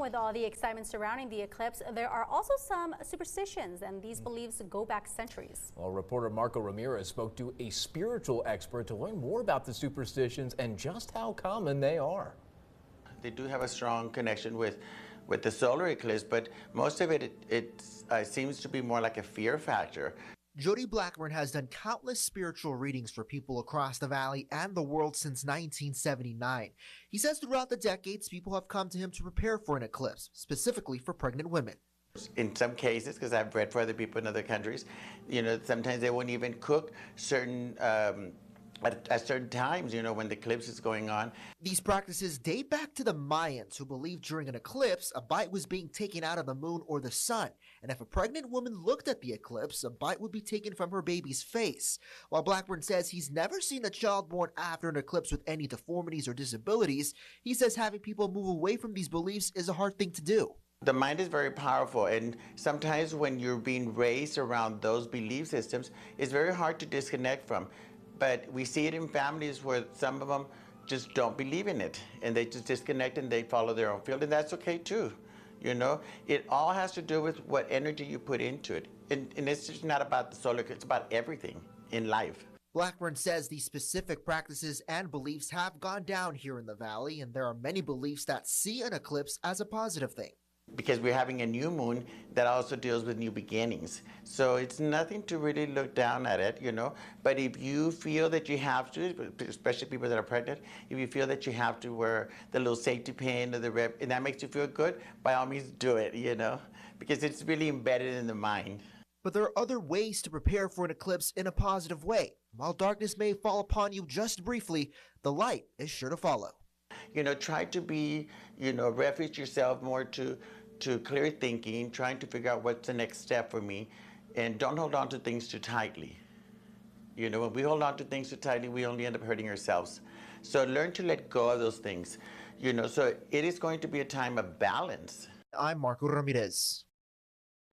with all the excitement surrounding the eclipse, there are also some superstitions, and these beliefs go back centuries. Well, reporter Marco Ramirez spoke to a spiritual expert to learn more about the superstitions and just how common they are. They do have a strong connection with the solar eclipse, but most of it seems to be more like a fear factor. Jody Blackburn has done countless spiritual readings for people across the valley and the world since 1979. He says throughout the decades, people have come to him to prepare for an eclipse, specifically for pregnant women. In some cases, because I've read for other people in other countries, sometimes they won't even cook certain at certain times, when the eclipse is going on. These practices date back to the Mayans, who believed during an eclipse, a bite was being taken out of the moon or the sun. And if a pregnant woman looked at the eclipse, a bite would be taken from her baby's face. While Blackburn says he's never seen a child born after an eclipse with any deformities or disabilities, he says having people move away from these beliefs is a hard thing to do. The mind is very powerful, and sometimes when you're being raised around those belief systems, it's very hard to disconnect from. But we see it in families where some of them just don't believe in it, and they just disconnect and they follow their own field, and that's okay too. It all has to do with what energy you put into it. And it's just not about the solar, it's about everything in life. Blackburn says these specific practices and beliefs have gone down here in the valley, and there are many beliefs that see an eclipse as a positive thing. Because we're having a new moon that also deals with new beginnings. So it's nothing to really look down at it, But if you feel that you have to, especially people that are pregnant, if you feel that you have to wear the little safety pin or the rib, and that makes you feel good, by all means do it, Because it's really embedded in the mind. But there are other ways to prepare for an eclipse in a positive way. While darkness may fall upon you just briefly, the light is sure to follow. Try to be, refuge yourself more to clear thinking, trying to figure out what's the next step for me, and don't hold on to things too tightly. When we hold on to things too tightly, we only end up hurting ourselves. So learn to let go of those things, so it is going to be a time of balance. I'm Marco Ramirez.